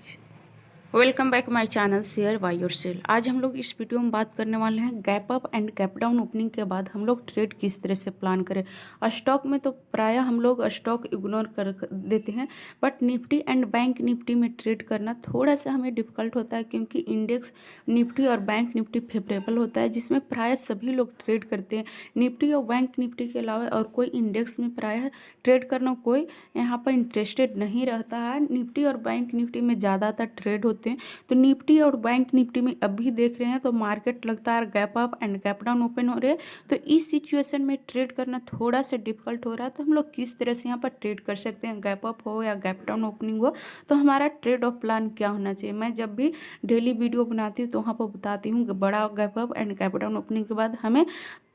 Page. Welcome back my channel share by yourself. आज हम लोग इस वीडियो में बात करने वाले हैं gap up and gap down opening के बाद हम लोग ट्रेड किस तरह से प्लान करें। स्टॉक में तो प्रायः हम लोग स्टॉक इग्नोर कर देते हैं, but Nifty and bank Nifty में ट्रेड करना थोड़ा सा हमें डिफिकल्ट होता है, क्योंकि इंडेक्स निफ्टी और बैंक निफ्टी फेवरेबल होता है, जिसमें प्रायः सभी लोग ट्रेड करते हैं। निफ्टी और बैंक निफ्टी के अलावा और कोई इंडेक्स में प्रायः ट्रेड करना कोई यहाँ पर इंटरेस्टेड नहीं रहता है। निफ्टी और बैंक निफ्टी में ज़्यादातर ट्रेड होते हैं। तो निफ्टी और बैंक निफ्टी में अभी देख रहे हैं तो मार्केट लगातार gap up and gap down open हो रहे हैं। तो इस सिचुएशन में ट्रेड करना थोड़ा सा डिफिकल्ट हो रहा है। तो हम लोग किस तरह से यहाँ पर ट्रेड कर सकते हैं, गैप अप हो या गैप डाउन ओपनिंग हो, तो हमारा ट्रेड ऑफ प्लान क्या होना चाहिए। मैं जब भी डेली वीडियो बनाती हूँ तो वहाँ पर बताती हूँ कि बड़ा gap up and gap down opening के बाद हमें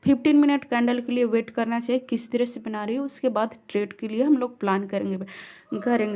15 मिनट कैंडल के लिए वेट करना चाहिए। किस तरह से बना रही हूँ उसके बाद ट्रेड के लिए हम लोग प्लान करेंगे।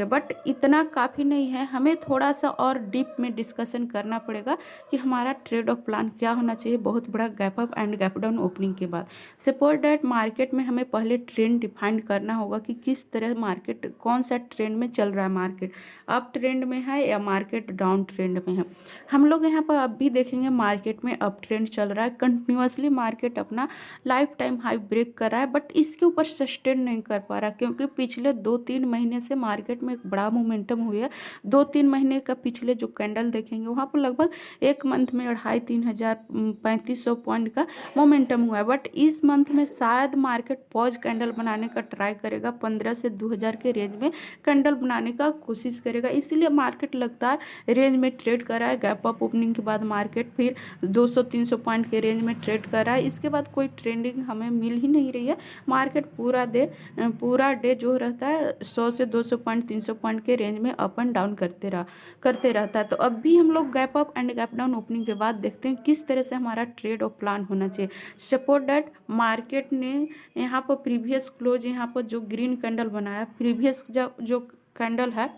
बट इतना काफ़ी नहीं है, हमें थोड़ा सा और डीप में डिस्कशन करना पड़ेगा कि हमारा ट्रेड ऑफ प्लान क्या होना चाहिए बहुत बड़ा gap up and gap down opening के बाद। सपोज डैट मार्केट में हमें पहले ट्रेंड डिफाइन करना होगा कि किस तरह मार्केट, कौन सा ट्रेंड में चल रहा है, मार्केट अप ट्रेंड में है या मार्केट डाउन ट्रेंड में है। हम लोग यहाँ पर अब भी देखेंगे मार्केट में अप ट्रेंड चल रहा है, कंटिन्यूसली मार्केट अपना लाइफ टाइम हाई ब्रेक कर रहा है, बट इसके ऊपर सस्टेन नहीं कर पा रहा, क्योंकि पिछले 2-3 महीने से मार्केट में एक बड़ा मोमेंटम हुआ है। 2-3 महीने का पिछले जो कैंडल देखेंगे वहाँ पर लगभग एक मंथ में 2500-3000 3500 पॉइंट का मोमेंटम हुआ है। बट इस मंथ में शायद मार्केट पॉज कैंडल बनाने का ट्राई करेगा, 15 से 2000 के रेंज में कैंडल बनाने का कोशिश करेगा। इसीलिए मार्केट लगातार रेंज में ट्रेड कर रहा है। गैप अप ओपनिंग के बाद मार्केट फिर 200-300 पॉइंट के रेंज में ट्रेड कर रहा है। इसके बाद कोई ट्रेंडिंग हमें मिल ही नहीं रही है। मार्केट पूरा डे जो रहता है 100 से 200 पॉइंट 300 पॉइंट के रेंज में अप एंड डाउन करते रहता है। तो अब भी हम लोग gap up and gap down opening के बाद देखते हैं किस तरह से हमारा ट्रेड और प्लान होना चाहिए। सपोज दैट मार्केट ने यहाँ पर प्रीवियस क्लोज, यहाँ पर जो ग्रीन कैंडल बनाया, प्रीवियस जो कैंडल है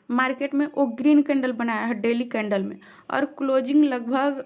मार्केट में वो ग्रीन कैंडल बनाया है डेली कैंडल में, और क्लोजिंग लगभग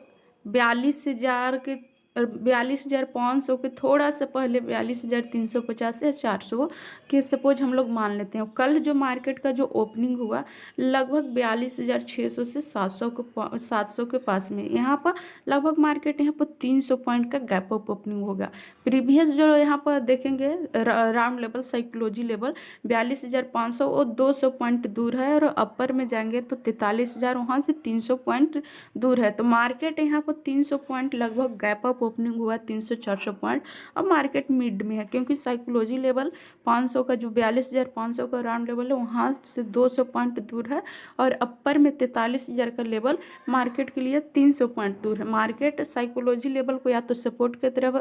42,500 के थोड़ा सा पहले 42,350 या 400 के सपोज हम लोग मान लेते हैं। कल जो मार्केट का जो ओपनिंग हुआ लगभग 42,600 से 700 के पास में, यहाँ पर लगभग मार्केट यहाँ पर 300 पॉइंट का गैप अप ओपनिंग होगा। प्रीवियस जो यहाँ पर देखेंगे राउंड लेवल, साइकोलॉजी लेवल 42,500 वो 200 पॉइंट दूर है, और अपर में जाएंगे तो 43,000 वहाँ से 300 पॉइंट दूर है। तो मार्केट यहाँ पर 300 पॉइंट लगभग गैप अप ओपनिंग हुआ 300-400 पॉइंट। अब मार्केट मिड में है, क्योंकि साइकोलॉजी लेवल 500 का जो 42,500 का राउंड लेवल है वहाँ से 200 पॉइंट दूर है, और अपर में 43,000 का लेवल मार्केट के लिए 300 पॉइंट दूर है। मार्केट साइकोलॉजी लेवल को या तो सपोर्ट की तरफ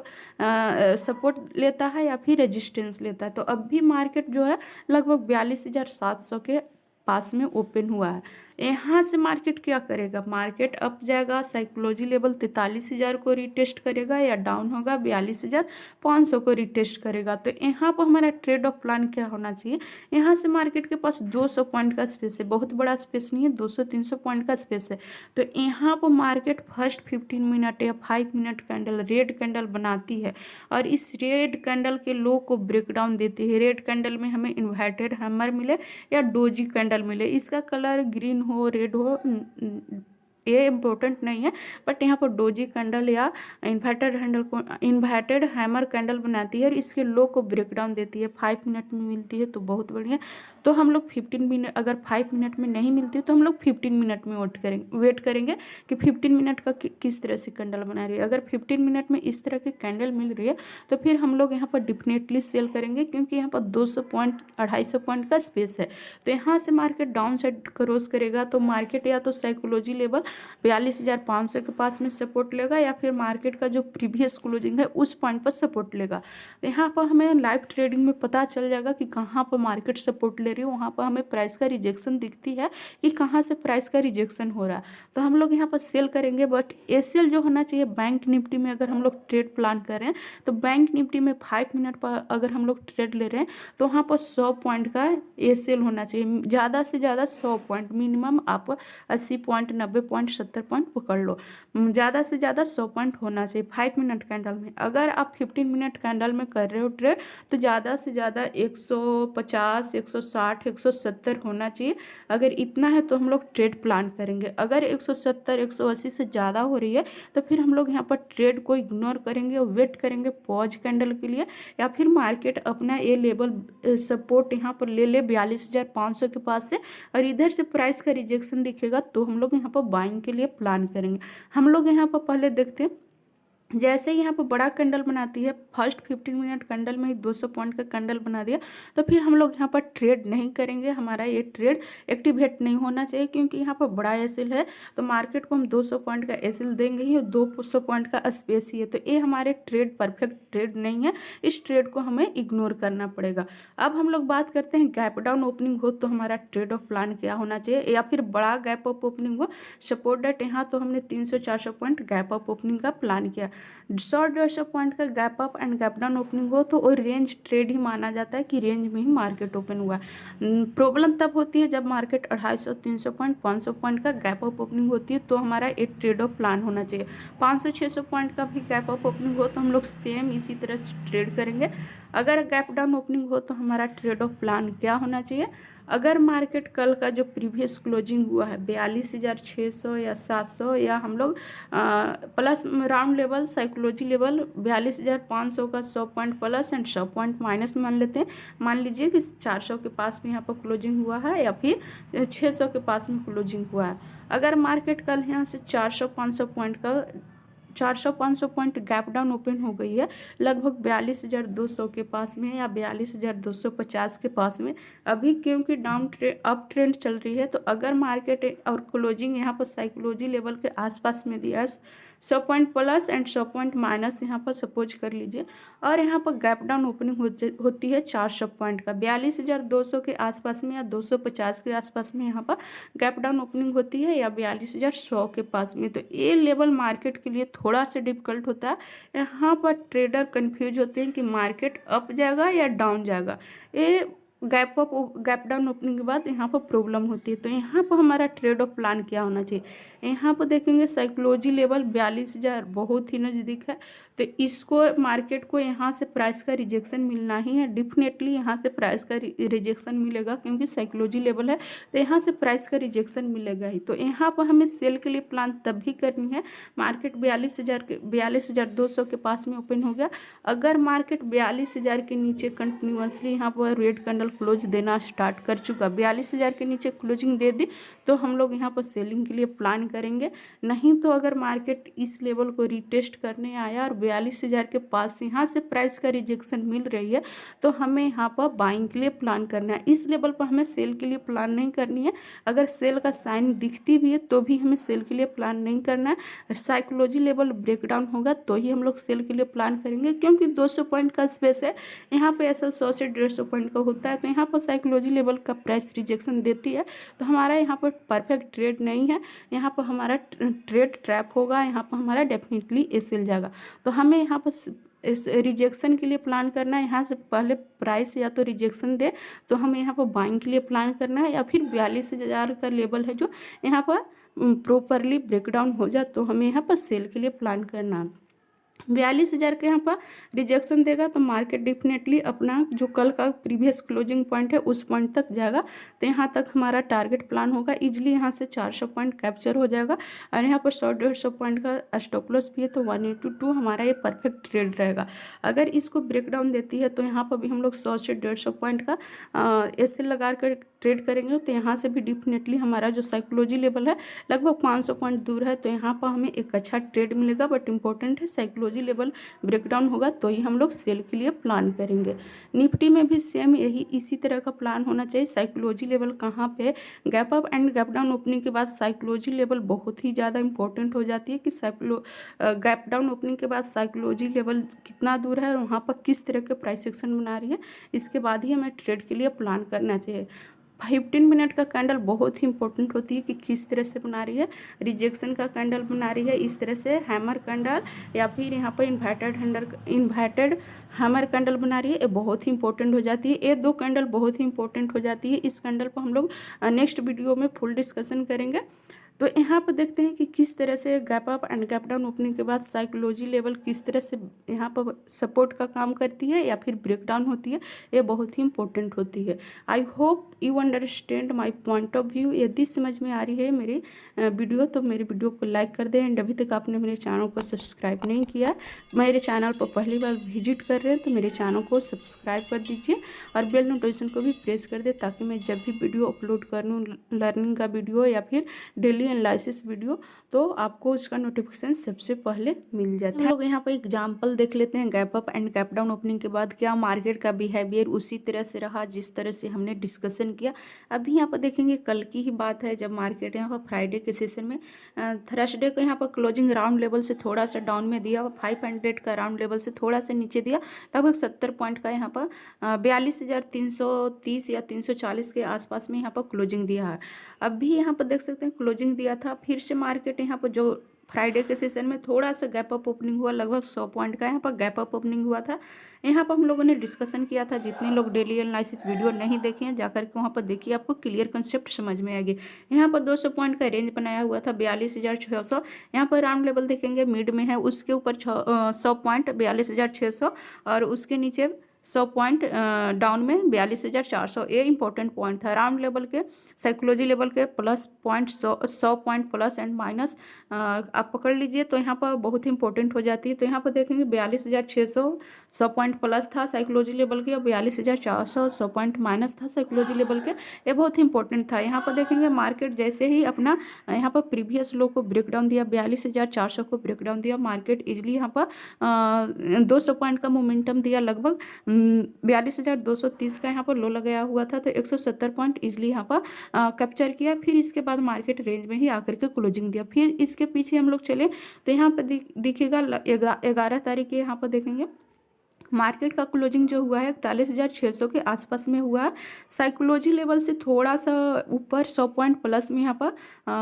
सपोर्ट लेता है या फिर रेजिस्टेंस लेता है। तो अब भी मार्केट जो है लगभग 42,700 के पास में ओपन हुआ है। यहाँ से मार्केट क्या करेगा, मार्केट अप जाएगा, साइकोलॉजी लेवल 43,000 को रिटेस्ट करेगा, या डाउन होगा 42,500 को रिटेस्ट करेगा। तो यहाँ पर हमारा ट्रेड ऑफ प्लान क्या होना चाहिए, यहाँ से मार्केट के पास 200 पॉइंट का स्पेस है, बहुत बड़ा स्पेस नहीं है, 200-300 पॉइंट का स्पेस है। तो यहाँ पर मार्केट फर्स्ट 15 मिनट या 5 मिनट कैंडल रेड कैंडल बनाती है, और इस रेड कैंडल के लो को ब्रेक डाउन देती है। रेड कैंडल में हमें इन्वर्टेड हैमर मिले या डोजी कैंडल मिले, इसका कलर ग्रीन हो, रेड हो, ये इम्पोर्टेंट नहीं है, बट यहाँ पर डोजी कैंडल या इन्वर्टेड हैमर कैंडल बनाती है, और इसके लो को ब्रेक डाउन देती है। 5 मिनट में मिलती है तो बहुत बढ़िया। तो हम लोग 15 मिनट, अगर 5 मिनट में नहीं मिलती तो हम लोग 15 मिनट में वेट करेंगे कि 15 मिनट का किस तरह से कैंडल बना रही है। अगर 15 मिनट में इस तरह की कैंडल मिल रही है तो फिर हम लोग यहाँ पर डिफिनेटली सेल करेंगे, क्योंकि यहाँ पर 200 पॉइंट 250 पॉइंट का स्पेस है। तो यहाँ से मार्केट डाउन साइड क्रॉस करेगा तो मार्केट या तो साइकोलॉजी लेवल 42,500 के पास में सपोर्ट लेगा, या फिर मार्केट का जो प्रीवियस क्लोजिंग है उस पॉइंट पर सपोर्ट लेगा। तो यहाँ पर हमें लाइव ट्रेडिंग में पता चल जाएगा कि कहाँ पर मार्केट सपोर्ट ले रही है, वहाँ पर हमें प्राइस का रिजेक्शन दिखती है कि कहाँ से प्राइस का रिजेक्शन हो रहा है। तो हम लोग यहाँ पर सेल करेंगे। बट एसीएल जो होना चाहिए बैंक निफ्टी में, अगर हम लोग ट्रेड प्लान कर रहे हैं तो बैंक निफ्टी में 5 मिनट पर अगर हम लोग ट्रेड ले रहे हैं तो वहाँ पर 100 पॉइंट का एसीएल होना चाहिए, ज़्यादा से ज़्यादा 100 पॉइंट, मिनिमम आप 80 पॉइंट 90 पॉइंट 70 पॉइंट पकड़ लो। ज़्यादा से ज़्यादा 100 पॉइंट होना चाहिए 5 मिनट कैंडल में। अगर आप 15 मिनट कैंडल में कर रहे हो ट्रेड तो ज़्यादा से ज़्यादा 150, 160, 170 होना चाहिए। अगर इतना है तो हम लोग ट्रेड प्लान करेंगे। अगर 170, 180 से ज़्यादा हो रही है तो फिर हम लोग यहाँ पर ट्रेड को इग्नोर करेंगे और वेट करेंगे पॉज कैंडल के लिए, या फिर मार्केट अपना ये लेवल सपोर्ट यहाँ पर ले ले 42,500 के पास से, और इधर से प्राइस का रिजेक्शन दिखेगा तो हम लोग यहाँ पर बाइंग के लिए प्लान करेंगे। हम लोग यहाँ पर पहले देखते हैं, जैसे ही यहाँ पर बड़ा कैंडल बनाती है, फर्स्ट 15 मिनट कैंडल में ही 200 पॉइंट का कैंडल बना दिया, तो फिर हम लोग यहाँ पर ट्रेड नहीं करेंगे। हमारा ये ट्रेड एक्टिवेट नहीं होना चाहिए, क्योंकि यहाँ पर बड़ा एसएल है तो मार्केट को हम 200 पॉइंट का एसएल देंगे ही और 200 पॉइंट का स्पेस ही है, तो ये हमारे ट्रेड परफेक्ट ट्रेड नहीं है। इस ट्रेड को हमें इग्नोर करना पड़ेगा। अब हम लोग बात करते हैं गैप डाउन ओपनिंग हो तो हमारा ट्रेड ऑफ प्लान क्या होना चाहिए, या फिर बड़ा गैप अप ओपनिंग हो सपोर्ट डेट यहाँ, तो हमने 300-400 पॉइंट गैप अप ओपनिंग का प्लान किया। 100-150 पॉइंट का gap up and gap down opening हो तो वो रेंज ट्रेड ही माना जाता है कि रेंज में ही मार्केट ओपन हुआ। प्रॉब्लम तब होती है जब मार्केट 250, 300 पॉइंट, 500 पॉइंट का गैप अप ओपनिंग होती है, तो हमारा एक ट्रेड ऑफ प्लान होना चाहिए। 500-600 पॉइंट का भी गैप अप ओपनिंग हो तो हम लोग सेम इसी तरह से ट्रेड करेंगे। अगर गैप डाउन ओपनिंग हो तो हमारा ट्रेड ऑफ प्लान क्या होना चाहिए, अगर मार्केट कल का जो प्रीवियस क्लोजिंग हुआ है 42,600 या 700, या हम लोग plus round level psychology level 42,500 का 100 point plus and 100 point minus मान लेते हैं। मान लीजिए कि 400 के पास में यहाँ पर क्लोजिंग हुआ है या फिर 600 के पास में क्लोजिंग हुआ है। अगर मार्केट कल यहाँ से 400-500 पॉइंट का 400-500 पॉइंट गैप डाउन ओपन हो गई है, लगभग 42,200 के पास में या 42,250 के पास में अभी, क्योंकि डाउन ट्रेंड अप ट्रेंड चल रही है, तो अगर मार्केट और क्लोजिंग यहाँ पर साइकोलॉजी लेवल के आसपास में दिया है 100 point plus and 100 point minus यहाँ पर सपोज कर लीजिए, और यहाँ पर गैप डाउन ओपनिंग होती है 400 पॉइंट का 42,200 के आसपास में या 250 के आसपास में यहाँ पर गैप डाउन ओपनिंग होती है, या 42,100 के पास में, तो ये लेवल मार्केट के लिए थोड़ा सा डिफिकल्ट होता है। यहाँ पर ट्रेडर कंफ्यूज होते हैं कि मार्केट अप जाएगा या डाउन जाएगा। ये गैप डाउन ओपनिंग के बाद यहाँ पर प्रॉब्लम होती है। तो यहाँ पर हमारा ट्रेड ऑफ प्लान क्या होना चाहिए, यहाँ पर देखेंगे साइकोलॉजी लेवल 42,000 बहुत ही नज़दीक है, तो इसको मार्केट को यहाँ से प्राइस का रिजेक्शन मिलना ही है। डिफिनेटली यहाँ से प्राइस का रिजेक्शन मिलेगा, क्योंकि साइकोलॉजी लेवल है तो यहाँ से प्राइस का रिजेक्शन मिलेगा ही। तो यहाँ पर हमें सेल के लिए प्लान तब भी करनी है, मार्केट 42,200 के पास में ओपन हो गया। अगर मार्केट 42,000 के नीचे कंटिन्यूसली यहाँ पर रेड कैंडल क्लोज देना स्टार्ट कर चुका, 42,000 के नीचे क्लोजिंग दे दी, तो हम लोग यहाँ पर सेलिंग के लिए प्लान करेंगे। नहीं तो अगर मार्केट इस लेवल को रिटेस्ट करने आया और 42,000 के पास यहाँ से प्राइस का रिजेक्शन मिल रही है, तो हमें यहाँ पर बाइंग के लिए प्लान करना है। इस लेवल पर हमें सेल के लिए प्लान नहीं करनी है। अगर सेल का साइन दिखती भी है तो भी हमें सेल के लिए प्लान नहीं करना है। साइकोलॉजी लेवल ब्रेकडाउन होगा तो ही हम लोग सेल के लिए प्लान करेंगे, क्योंकि 200 पॉइंट का स्पेस है यहाँ पे, ऐसा 100 से 150 पॉइंट का होता है, तो यहाँ पर साइकोलॉजी लेवल का प्राइस रिजेक्शन देती है, तो हमारा यहाँ पर परफेक्ट ट्रेड नहीं है। यहाँ पर हमारा ट्रेड ट्रैप होगा, यहाँ पर हमारा डेफिनेटली एसएल जाएगा। तो हमें यहाँ पर इस रिजेक्शन के लिए प्लान करना है। यहाँ से पहले प्राइस या तो रिजेक्शन दे तो हमें यहाँ पर बाइंग के लिए प्लान करना है, या फिर 42,000 का लेवल है जो यहाँ पर प्रॉपरली ब्रेकडाउन हो जाए तो हमें यहाँ पर सेल के लिए प्लान करना है। 42,000 के यहाँ पर रिजेक्शन देगा तो मार्केट डिफिनेटली अपना जो कल का प्रीवियस क्लोजिंग पॉइंट है उस पॉइंट तक जाएगा, तो यहाँ तक हमारा टारगेट प्लान होगा। इजीली यहाँ से 400 पॉइंट कैप्चर हो जाएगा, और यहाँ पर 100-150 पॉइंट का स्टॉप लॉस भी है, तो 182 हमारा ये परफेक्ट ट्रेड रहेगा। अगर इसको ब्रेकडाउन देती है तो यहाँ पर भी हम लोग 100 से 150 पॉइंट का एसएल लगा कर ट्रेड करेंगे, तो यहाँ से भी डिफिनेटली हमारा जो साइकोलॉजी लेवल है लगभग 500 पॉइंट दूर है, तो यहाँ पर हमें एक अच्छा ट्रेड मिलेगा। बट इंपॉर्टेंट है साइकोलॉजी लेवल ब्रेकडाउन होगा तो ही हम लोग सेल के लिए प्लान करेंगे। निफ्टी में भी सेम यही इसी तरह का प्लान होना चाहिए। साइकोलॉजी लेवल कहाँ पे, gap up and gap down opening के बाद साइकोलॉजी लेवल बहुत ही ज़्यादा इंपॉर्टेंट हो जाती है कि गैप डाउन ओपनिंग के बाद साइकोलॉजी लेवल कितना दूर है और वहाँ पर किस तरह के प्राइस एक्शन बना रही है, इसके बाद ही हमें ट्रेड के लिए प्लान करना चाहिए। 15 मिनट का कैंडल बहुत ही इंपॉर्टेंट होती है कि किस तरह से बना रही है, रिजेक्शन का कैंडल बना रही है इस तरह से हैमर कैंडल, या फिर यहाँ पर इन्वर्टेड हैमर कैंडल बना रही है, ये बहुत ही इंपॉर्टेंट हो जाती है। ये दो कैंडल बहुत ही इंपॉर्टेंट हो जाती है। इस कैंडल पर हम लोग नेक्स्ट वीडियो में फुल डिस्कशन करेंगे। तो यहाँ पर देखते हैं कि किस तरह से gap up and gap down opening के बाद साइकोलॉजी लेवल किस तरह से यहाँ पर सपोर्ट का काम करती है या फिर ब्रेक डाउन होती है, ये बहुत ही इंपॉर्टेंट होती है। I hope you understand my point of view. यदि समझ में आ रही है मेरी वीडियो तो मेरी वीडियो को लाइक कर दें। एंड अभी तक आपने मेरे चैनल को सब्सक्राइब नहीं किया, मेरे चैनल पर पहली बार विजिट कर रहे हैं तो मेरे चैनल को सब्सक्राइब कर दीजिए और बेल नोटिफिकेशन को भी प्रेस कर दे, ताकि मैं जब भी वीडियो अपलोड करूँ लर्निंग का वीडियो या फिर डेली एनालिसिस वीडियो, तो आपको उसका नोटिफिकेशन सबसे पहले मिल जाता है। हम लोग यहाँ पर एग्जांपल देख लेते हैं। Gap up and gap down opening के बाद क्या मार्केट का बिहेवियर उसी तरह से रहा जिस तरह से हमने डिस्कशन किया। अभी यहाँ पर देखेंगे कल की ही बात है, जब मार्केट यहाँ पर फ्राइडे के सेशन में थर्सडे को यहाँ पर क्लोजिंग राउंड लेवल से थोड़ा सा डाउन में दिया, 500 का राउंड लेवल से थोड़ा सा नीचे दिया, लगभग 70 पॉइंट का यहाँ पर 42,330 या 340 के आसपास में यहाँ पर क्लोजिंग दिया है। अब भी यहाँ पर देख सकते हैं क्लोजिंग दिया था। फिर से मार्केट यहाँ पर जो फ्राइडे के सेशन में थोड़ा सा गैप अप ओपनिंग हुआ, लगभग 100 पॉइंट का यहाँ पर गैप अप ओपनिंग हुआ था। यहाँ पर हम लोगों ने डिस्कशन किया था। जितने लोग डेली एनालिसिस वीडियो नहीं देखे हैं जाकर के वहाँ पर देखिए, आपको क्लियर कंसेप्ट समझ में आएगी। यहाँ पर 200 पॉइंट का रेंज बनाया हुआ था, 42,600। यहाँ पर राउंड लेवल देखेंगे मिड में है, उसके ऊपर 100 पॉइंट 42,600 और उसके नीचे 100 पॉइंट डाउन में 42,400। ये इंपॉर्टेंट पॉइंट था राउंड लेवल के, साइकोलॉजी लेवल के plus point 100 point plus and minus आप पकड़ लीजिए तो यहाँ पर बहुत ही इंपॉर्टेंट हो जाती है। तो यहाँ पर देखेंगे 42,600 100 पॉइंट प्लस था साइकोलॉजी लेवल के, और 42,400 100 पॉइंट माइनस था साइकोलॉजी लेवल के। ये बहुत ही इंपॉर्टेंट था। यहाँ पर देखेंगे मार्केट जैसे ही अपना यहाँ पर प्रीवियस लो को ब्रेक डाउन दिया, 42,400 को ब्रेक डाउन दिया, मार्केट इजली यहाँ पर 200 पॉइंट का मोमेंटम दिया, लगभग 42,230 का यहाँ पर लो लगाया हुआ था, तो 170 पॉइंट इजली यहाँ पर कैप्चर किया। फिर इसके बाद मार्केट रेंज में ही आकर के क्लोजिंग दिया। फिर इसके पीछे हम लोग चले तो यहाँ पर दिखेगा 11 तारीख के यहाँ पर देखेंगे मार्केट का क्लोजिंग जो हुआ है 41,600 के आसपास में हुआ है। साइकोलॉजी लेवल से थोड़ा सा ऊपर 100 पॉइंट प्लस में यहाँ पर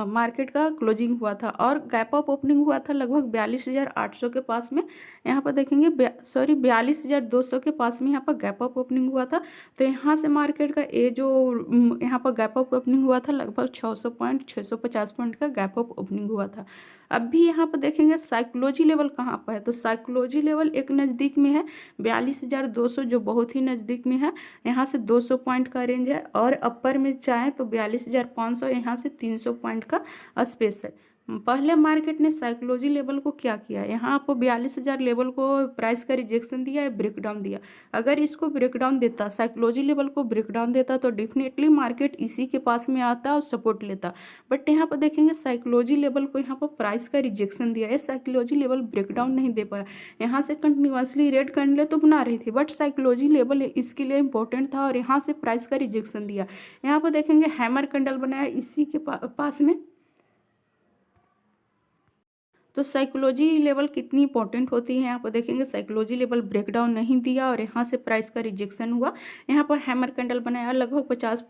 मार्केट का क्लोजिंग हुआ था और गैप अप ओपनिंग हुआ था लगभग 42,800 के पास में। यहाँ पर देखेंगे 42,200 के पास में यहाँ पर गैप अप ओपनिंग हुआ था। तो यहाँ से मार्केट का ये जो यहाँ पर गैप अप ओपनिंग हुआ था लगभग 600 पॉइंट 650 पॉइंट का गैप अप ओपनिंग हुआ था। अब भी यहाँ पर देखेंगे साइकोलॉजी लेवल कहाँ पर है, तो साइकोलॉजी लेवल एक नज़दीक में है 42,200, जो बहुत ही नज़दीक में है। यहाँ से 200 पॉइंट का रेंज है और अपर में चाहें तो 42,500, यहाँ से 300 पॉइंट का स्पेस है। पहले मार्केट ने साइकोलॉजी लेवल को क्या किया, यहाँ पर 42,000 लेवल को प्राइस का रिजेक्शन दिया, ब्रेक डाउन दिया। अगर इसको ब्रेक डाउन देता, साइकोलॉजी लेवल को ब्रेक डाउन देता तो डेफिनेटली मार्केट इसी के पास में आता और सपोर्ट लेता। बट यहाँ पर देखेंगे साइकोलॉजी लेवल को यहाँ पर प्राइस का रिजेक्शन दिया है, साइकोलॉजी लेवल ब्रेक डाउन नहीं दे पाया। यहाँ से कंटिन्यूसली रेड कैंडल तो बना रही थी, बट साइकोलॉजी लेवल इसके लिए इंपॉर्टेंट था और यहाँ से प्राइस का रिजेक्शन दिया। यहाँ पर देखेंगे हैमर कैंडल बनाया इसी के पास में। तो साइकोलॉजी लेवल कितनी इंपॉर्टेंट होती है, यहाँ पर देखेंगे साइकोलॉजी लेवल ब्रेकडाउन नहीं दिया और यहाँ से प्राइस का रिजेक्शन हुआ। यहाँ पर हैमर कैंडल बनाया, लगभग 45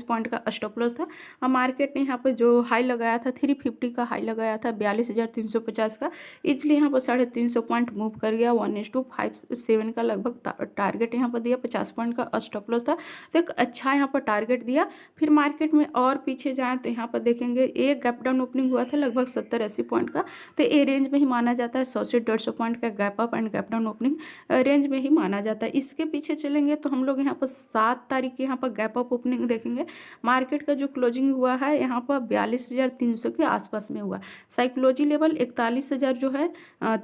पॉइंट का स्टॉप लॉस था और मार्केट ने यहाँ पर जो हाई लगाया था 350 का हाई लगाया था 42,350 का, इसलिए यहाँ पर 350 पॉइंट मूव कर गया। 1:57 का लगभग टारगेट यहाँ पर दिया, 50 पॉइंट का स्टॉप लॉस था, तो एक अच्छा यहाँ पर टारगेट दिया। फिर मार्केट में और पीछे जाएँ तो यहाँ पर देखेंगे एक गैप डाउन ओपनिंग हुआ था लगभग 70-80 पॉइंट का, तो ये रेंज में ही माना जाता है। 100 से 150 पॉइंट का gap up and gap down opening range में ही माना जाता है। इसके पीछे चलेंगे तो हम लोग यहाँ पर 7 तारीख के यहाँ पर गैप अप ओपनिंग देखेंगे। मार्केट का जो क्लोजिंग हुआ है यहाँ पर 42,300 के आसपास में हुआ। साइकोलॉजी लेवल 41,000 जो है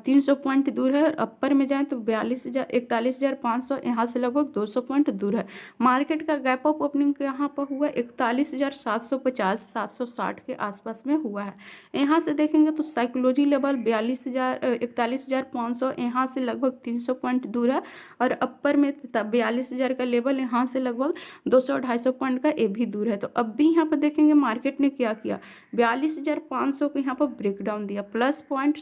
300 पॉइंट दूर है। अपर में जाएँ तो 41,500 यहाँ से लगभग 200 पॉइंट दूर है। मार्केट का गैप अप ओपनिंग यहाँ पर हुआ 41,750 760 के आसपास में हुआ है। यहाँ से देखेंगे तो साइकोलॉजी लेवल 41,500 यहाँ से लगभग 300 पॉइंट दूर है और अपर में 42,000 का लेवल यहाँ से लगभग 200-250 पॉइंट का ये भी दूर है। तो अब भी यहाँ पर देखेंगे मार्केट ने क्या किया, 42,500 को यहाँ पर ब्रेक डाउन दिया, plus point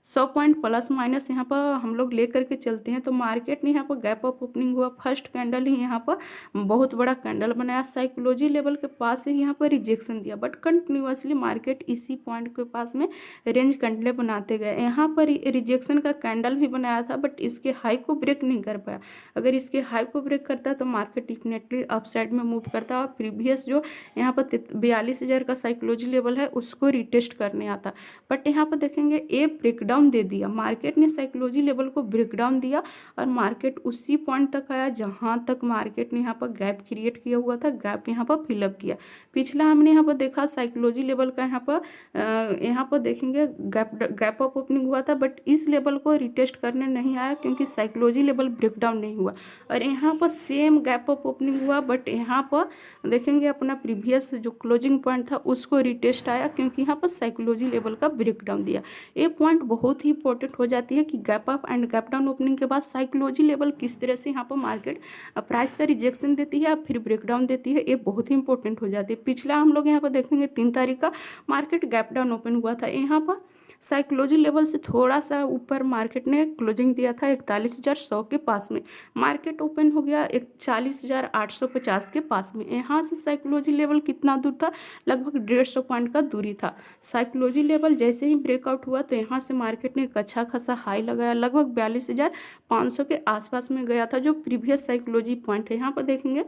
100 point plus minus यहाँ पर हम लोग ले करके चलते हैं तो मार्केट ने यहाँ पर गैप अप ओपनिंग हुआ, फर्स्ट कैंडल ही यहाँ पर बहुत बड़ा कैंडल बनाया, साइकोलॉजी लेवल के पास ही यहाँ पर रिजेक्शन दिया, बट कंटिन्यूसली मार्केट इसी पॉइंट के पास में रेंज कैंडल बनाते गए। यहाँ पर रिजेक्शन का कैंडल भी बनाया था बट इसके हाई को ब्रेक नहीं कर पाया। अगर इसके हाई को ब्रेक करता तो मार्केट डेफिनेटली अपसाइड में मूव करता और प्रीवियस जो यहाँ पर 42,000 का साइकोलॉजी लेवल है उसको रिटेस्ट करने आता। बट यहाँ पर देखेंगे ए ब्रेकडाउन दे दिया, मार्केट ने साइकोलॉजी लेवल को ब्रेकडाउन दिया और मार्केट उसी पॉइंट तक आया जहाँ तक मार्केट ने यहाँ पर गैप क्रिएट किया हुआ था, गैप यहाँ पर फिलअप किया। पिछला हमने यहाँ पर देखा साइकोलॉजी लेवल का यहाँ पर देखेंगे गैप अप ओपनिंग हुआ था बट इस लेवल को रिटेस्ट करने नहीं आया क्योंकि साइकोलॉजी लेवल ब्रेकडाउन नहीं हुआ। और यहाँ पर सेम गैप अप ओपनिंग हुआ बट यहाँ पर देखेंगे अपना प्रीवियस जो क्लोजिंग पॉइंट था उसको रिटेस्ट आया क्योंकि यहाँ पर साइकोलॉजी लेवल का ब्रेकडाउन दिया। ये पॉइंट बहुत ही इंपॉर्टेंट हो जाती है कि gap up and gap down opening के बाद साइकोलॉजी लेवल किस तरह से यहाँ पर मार्केट प्राइस का रिजेक्शन देती है फिर ब्रेकडाउन देती है, ये बहुत ही इंपॉर्टेंट हो जाती है। पिछला हम लोग यहाँ पर देखेंगे 3 तारीख का मार्केट गैप डाउन ओपन हुआ था, यहाँ पर साइकोलॉजी लेवल से थोड़ा सा ऊपर मार्केट ने क्लोजिंग दिया था 41,100 के पास में, मार्केट ओपन हो गया 41,850 के पास में। यहाँ से साइकोलॉजी लेवल कितना दूर था, लगभग 150 पॉइंट का दूरी था। साइकोलॉजी लेवल जैसे ही ब्रेकआउट हुआ तो यहाँ से मार्केट ने एक अच्छा खासा हाई लगाया, लगभग 42,500 के आसपास में गया था जो प्रीवियस साइकोलॉजी पॉइंट है। यहाँ पर देखेंगे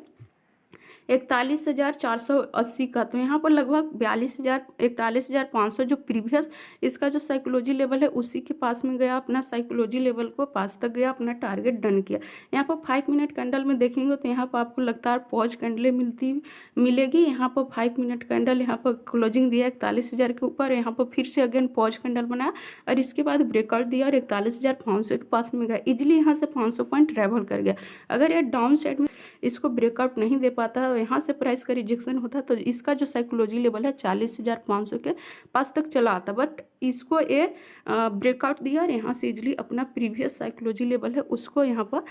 41,480 का, तो यहाँ पर लगभग 41,500 जो प्रीवियस इसका जो साइकोलॉजी लेवल है उसी के पास में गया, अपना साइकोलॉजी लेवल को पास तक गया, अपना टारगेट डन किया। यहाँ पर 5 मिनट कैंडल में देखेंगे तो यहाँ पर आपको लगातार पॉज कैंडलें मिलेगी। यहाँ पर 5 मिनट कैंडल यहाँ पर क्लोजिंग दिया 41,000 के ऊपर, यहाँ पर फिर से अगेन पॉज कैंडल बनाया और इसके बाद ब्रेकआउट दिया और 41,500 के पास में गया, इजिली यहाँ से 500 पॉइंट ट्रैवल कर गया। अगर ये डाउन साइड में इसको ब्रेकआउट नहीं दे पाता है, यहाँ से प्राइस का रिजेक्शन होता तो इसका जो साइकोलॉजी लेवल है 40,500 के पास तक चला आता, बट इसको ये ब्रेकआउट दिया और यहाँ से इजली अपना प्रीवियस साइकोलॉजी लेवल है उसको यहाँ पर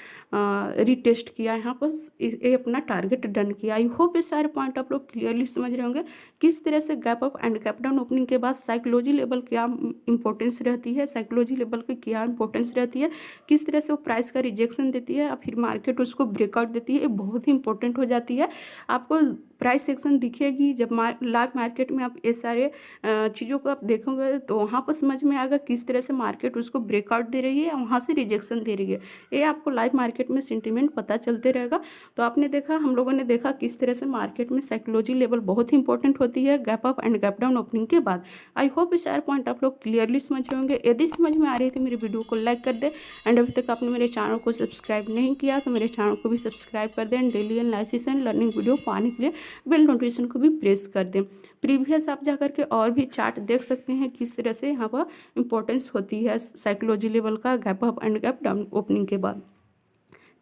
रिटेस्ट किया, यहाँ पर ये अपना टारगेट डन किया। आई होप ये सारे पॉइंट आप लोग क्लियरली समझ रहे होंगे किस तरह से gap up and gap down opening के बाद साइकोलॉजी लेवल क्या इंपॉर्टेंस रहती है, साइकोलॉजी लेवल की क्या इंपॉर्टेंस रहती है, किस तरह से वो प्राइस का रिजेक्शन देती है और फिर मार्केट उसको ब्रेकआउट देती है, ये बहुत ही इंपॉर्टेंट हो जाती है। आपको प्राइस सेक्शन दिखेगी जब लाइव मार्केट में आप ये सारे चीज़ों को आप देखोगे तो वहाँ पर समझ में आएगा किस तरह से मार्केट उसको ब्रेकआउट दे रही है और वहाँ से रिजेक्शन दे रही है, ये आपको लाइव मार्केट में सेंटीमेंट पता चलते रहेगा। तो आपने देखा, हम लोगों ने देखा किस तरह से मार्केट में साइकोलॉजी लेवल बहुत ही इंपॉर्टेंट होती है gap up and gap down opening के बाद। आई होप ये सारे पॉइंट आप लोग क्लियरली समझ रहे होंगे। यदि समझ में आ रही थी मेरी वीडियो को लाइक कर दे एंड अभी तक आपने मेरे चैनल को सब्सक्राइब नहीं किया तो मेरे चैनल को भी सब्सक्राइब कर दें। Daily analysis and learning video पाने के लिए बेल नोटिफिकेशन को भी प्रेस कर दें। प्रीवियस आप जाकर के और भी चार्ट देख सकते हैं किस तरह से यहाँ पर इंपॉर्टेंस होती है साइकोलॉजी लेवल का gap up and gap down opening के बाद।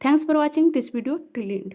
Thanks for watching this video till and.